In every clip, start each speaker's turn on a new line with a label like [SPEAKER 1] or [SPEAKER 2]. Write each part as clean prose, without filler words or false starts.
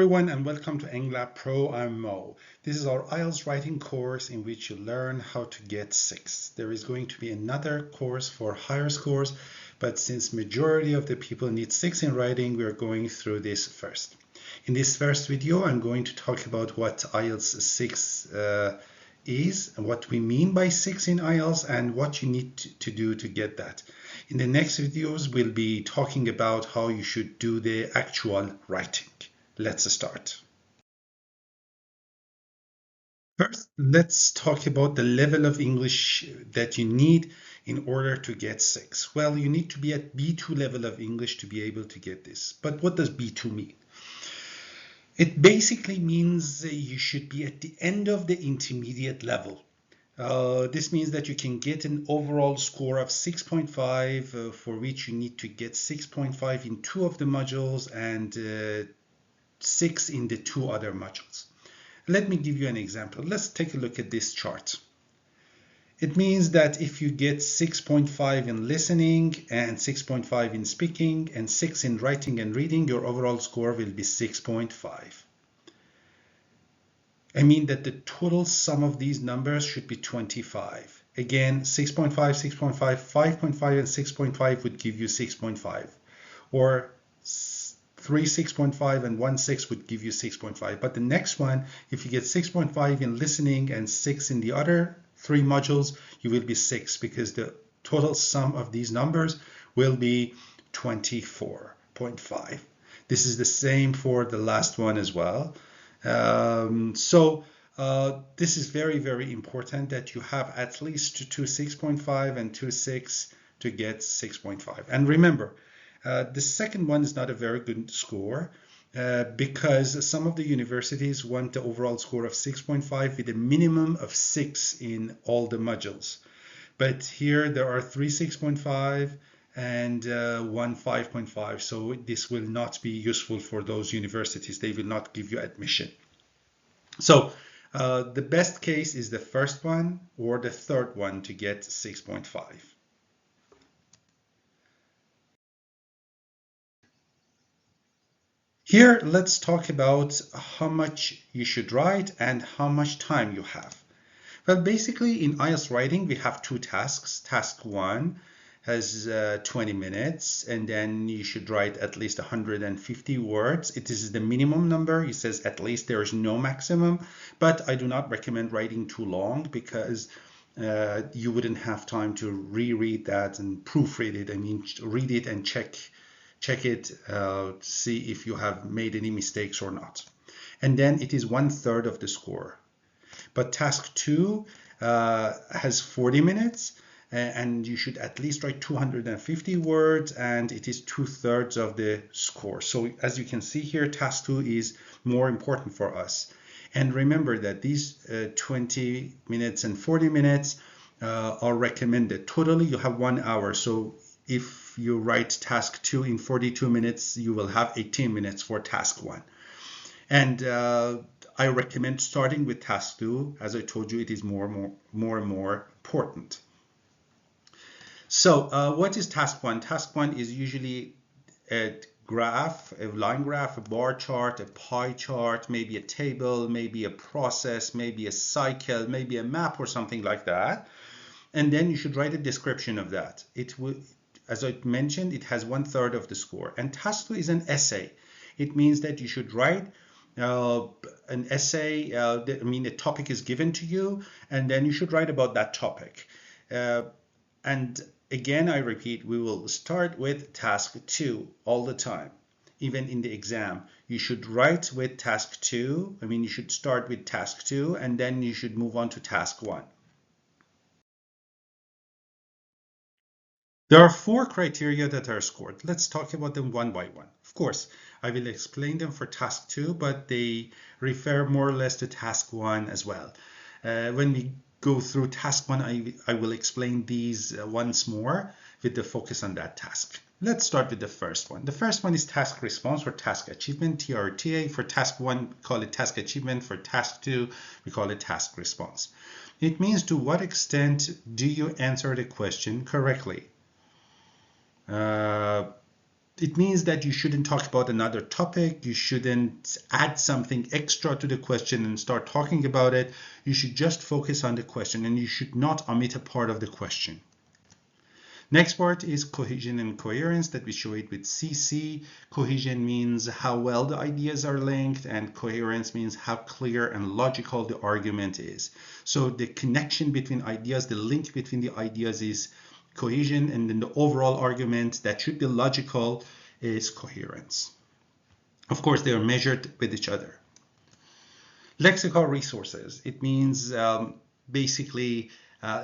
[SPEAKER 1] everyone and welcome to NGLab Pro. I'm Mo. This is our IELTS writing course in which you learn how to get 6. There is going to be another course for higher scores, but since majority of the people need 6 in writing, we are going through this first. In this first video, I'm going to talk about what IELTS 6 is, and what we mean by 6 in IELTS, and what you need to do to get that. In the next videos, we'll be talking about how you should do the actual writing. Let's start. First, let's talk about the level of English that you need in order to get 6. Well, you need to be at B2 level of English to be able to get this. But what does B2 mean? It basically means you should be at the end of the intermediate level. This means that you can get an overall score of 6.5, for which you need to get 6.5 in 2 of the modules and 6 in the 2 other modules. Let me give you an example. Let's take a look at this chart. It means that if you get 6.5 in listening and 6.5 in speaking and 6 in writing and reading, your overall score will be 6.5. I mean that the total sum of these numbers should be 25. Again, 6.5, 6.5, 5.5, and 6.5 would give you 6.5. Or 3 6.5 and 1 6 would give you 6.5. But the next one, if you get 6.5 in listening and 6 in the other 3 modules, you will be 6 because the total sum of these numbers will be 24.5. This is the same for the last one as well. This is very, very important that you have at least 2 6.5 and 2 6 to get 6.5. And remember, the second one is not a very good score because some of the universities want the overall score of 6.5 with a minimum of 6 in all the modules. But here there are 3 6.5 and 1 5.5. So this will not be useful for those universities. They will not give you admission. So the best case is the first one or the third one to get 6.5. Here, let's talk about how much you should write and how much time you have. Well, basically in IELTS writing, we have 2 tasks. Task 1 has 20 minutes, and then you should write at least 150 words. It is the minimum number. It says at least, there is no maximum, but I do not recommend writing too long because you wouldn't have time to reread that and proofread it. I mean, read it and check it, see if you have made any mistakes or not. And then it is 1/3 of the score. But task 2 has 40 minutes and you should at least write 250 words and it is 2/3 of the score. So as you can see here, task 2 is more important for us. And remember that these 20 minutes and 40 minutes are recommended. Totally you have 1 hour. So if you write task 2 in 42 minutes, you will have 18 minutes for task 1. And I recommend starting with task 2. As I told you, it is more and more important. So what is task 1? Task 1 is usually a graph, a line graph, a bar chart, a pie chart, maybe a table, maybe a process, maybe a cycle, maybe a map or something like that. And then you should write a description of that. It will, as I mentioned, it has 1/3 of the score. And task 2 is an essay. It means that you should write an essay. I mean, a topic is given to you, and then you should write about that topic. And again, I repeat, we will start with task 2 all the time. Even in the exam, you should write with task 2. I mean, you should start with task 2, and then you should move on to task 1. There are 4 criteria that are scored. Let's talk about them one by one. Of course, I will explain them for task 2, but they refer more or less to task 1 as well. When we go through task 1, I will explain these once more with the focus on that task. Let's start with the first one. The first one is task response or task achievement, TRTA. For task 1, we call it task achievement. For task 2, we call it task response. It means to what extent do you answer the question correctly? It means that you shouldn't talk about another topic. You shouldn't add something extra to the question and start talking about it. You should just focus on the question, and you should not omit a part of the question. Next part is cohesion and coherence that we show it with CC. Cohesion means how well the ideas are linked, and coherence means how clear and logical the argument is. So the connection between ideas, the link between the ideas is cohesion, and then the overall argument that should be logical is coherence. Of course, they are measured with each other. Lexical resources. It means basically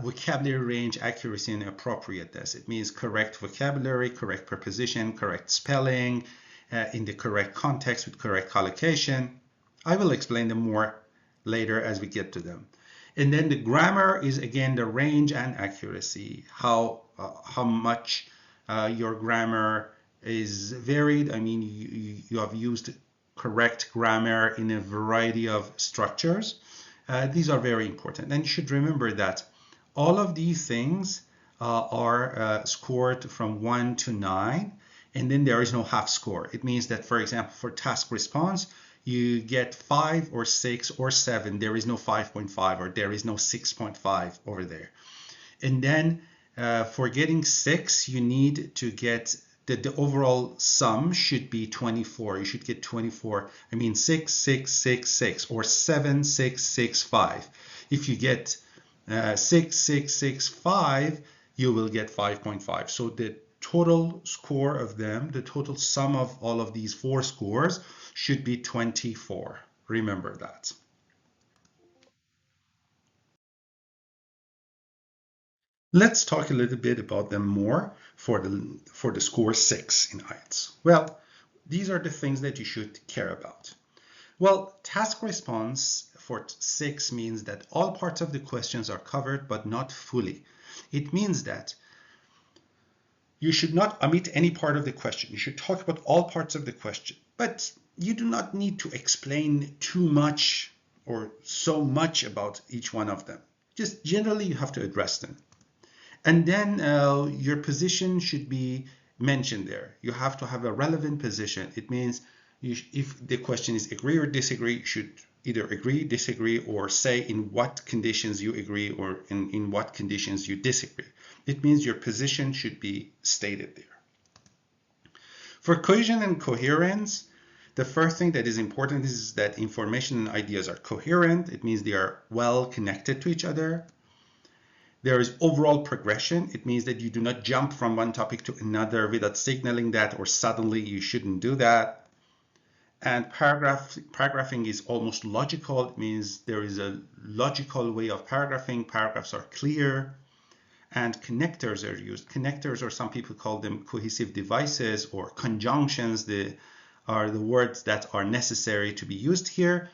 [SPEAKER 1] vocabulary range, accuracy, and appropriateness. It means correct vocabulary, correct preposition, correct spelling, in the correct context with correct collocation. I will explain them more later as we get to them. And then the grammar is again the range and accuracy, how much your grammar is varied. I mean, you have used correct grammar in a variety of structures. These are very important. And you should remember that all of these things are scored from 1 to 9, and then there is no half score. It means that, for example, for task response, you get 5 or 6 or 7. There is no 5.5 or there is no 6.5 over there. And then for getting 6, you need to get the overall sum should be 24. You should get 24. I mean 6, 6, 6, 6 or 7, 6, 6, 5. If you get 6, 6, 6, 5, you will get 5.5. So the total score of them, the total sum of all of these 4 scores should be 24. Remember that. Let's talk a little bit about them more for the score 6 in IELTS. Well, these are the things that you should care about. Well, task response for 6 means that all parts of the questions are covered, but not fully. It means that you should not omit any part of the question. You should talk about all parts of the question, but you do not need to explain too much or so much about each one of them. Just generally, you have to address them. And then your position should be mentioned there. You have to have a relevant position. It means if the question is agree or disagree, you should either agree, disagree, or say in what conditions you agree or in what conditions you disagree. It means your position should be stated there. For cohesion and coherence, the first thing that is important is that information and ideas are coherent. It means they are well connected to each other. There is overall progression. It means that you do not jump from one topic to another without signaling that, or suddenly you shouldn't do that. And paragraphing is almost logical. It means there is a logical way of paragraphing. Paragraphs are clear. And connectors are used. Connectors, or some people call them cohesive devices or conjunctions, are the words that are necessary to be used here.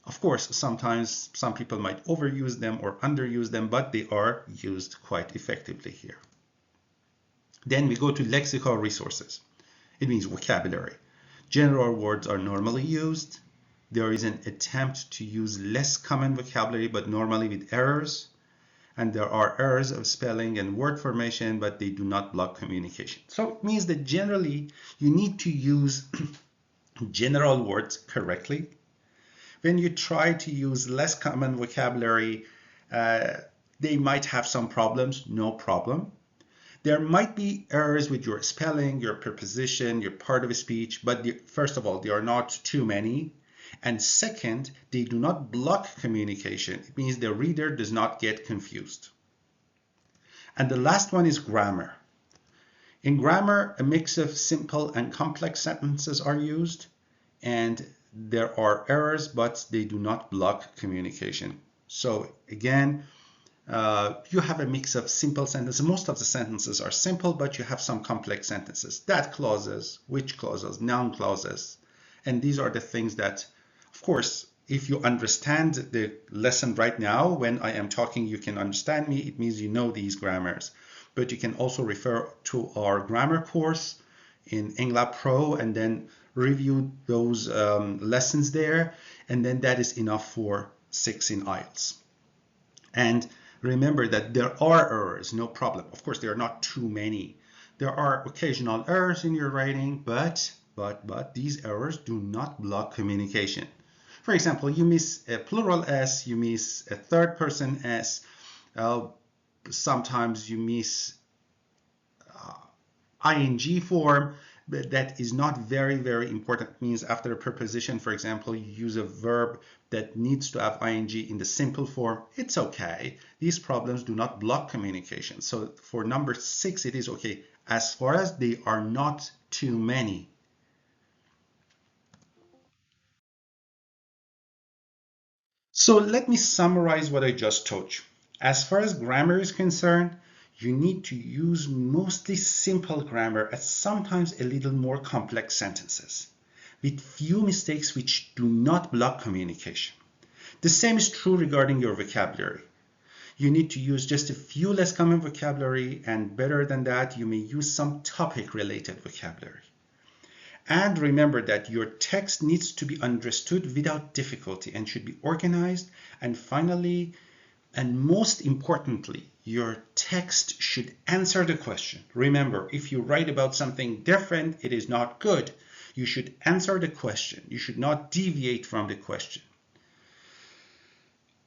[SPEAKER 1] Of course, sometimes some people might overuse them or underuse them, but they are used quite effectively here. Then we go to lexical resources. It means vocabulary. General words are normally used. There is an attempt to use less common vocabulary, but normally with errors. And there are errors of spelling and word formation, but they do not block communication. So it means that generally you need to use general words correctly. When you try to use less common vocabulary, they might have some problems, no problem. There might be errors with your spelling, your preposition, your part of a speech, but first of all, there are not too many. And second, they do not block communication. It means the reader does not get confused. And the last one is grammar. In grammar, a mix of simple and complex sentences are used, and there are errors, but they do not block communication. So again, you have a mix of simple sentences. Most of the sentences are simple, but you have some complex sentences. That clauses, which clauses, noun clauses. And these are the things that, of course, if you understand the lesson right now, when I am talking, you can understand me. It means you know these grammars. But you can also refer to our grammar course in Engla Pro and then review those lessons there. And then that is enough for 6 in IELTS. And remember that there are errors, no problem. Of course, there are not too many, There are occasional errors in your writing, but these errors do not block communication. For example, you miss a plural S, you miss a third person S, sometimes you miss ing form, but that is not very important. It means after a preposition, for example, you use a verb that needs to have ing in the simple form. It's okay. These problems do not block communication. So for number 6, it is okay as far as they are not too many. So let me summarize what I just told you. As far as grammar is concerned, you need to use mostly simple grammar and sometimes a little more complex sentences with few mistakes which do not block communication. The same is true regarding your vocabulary. You need to use just a few less common vocabulary, and better than that, you may use some topic-related vocabulary. And remember that your text needs to be understood without difficulty and should be organized. And finally, and most importantly, your text should answer the question. Remember, if you write about something different, it is not good. You should answer the question. You should not deviate from the question.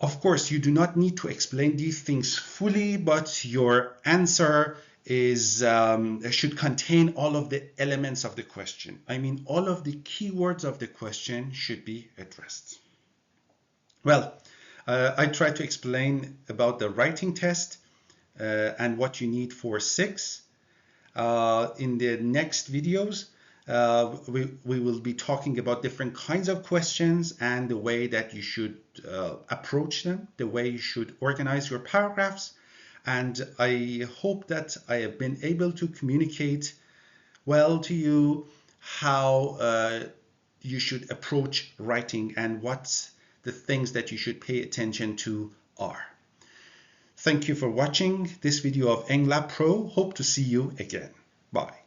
[SPEAKER 1] Of course, you do not need to explain these things fully, but your answer should contain all of the elements of the question. I mean, all of the keywords of the question should be addressed. Well, I tried to explain about the writing test and what you need for 6. In the next videos, we will be talking about different kinds of questions and the way that you should approach them, the way you should organize your paragraphs. And I hope that I have been able to communicate well to you how you should approach writing and what the things that you should pay attention to are. Thank you for watching this video of EngLab Pro. Hope to see you again. Bye.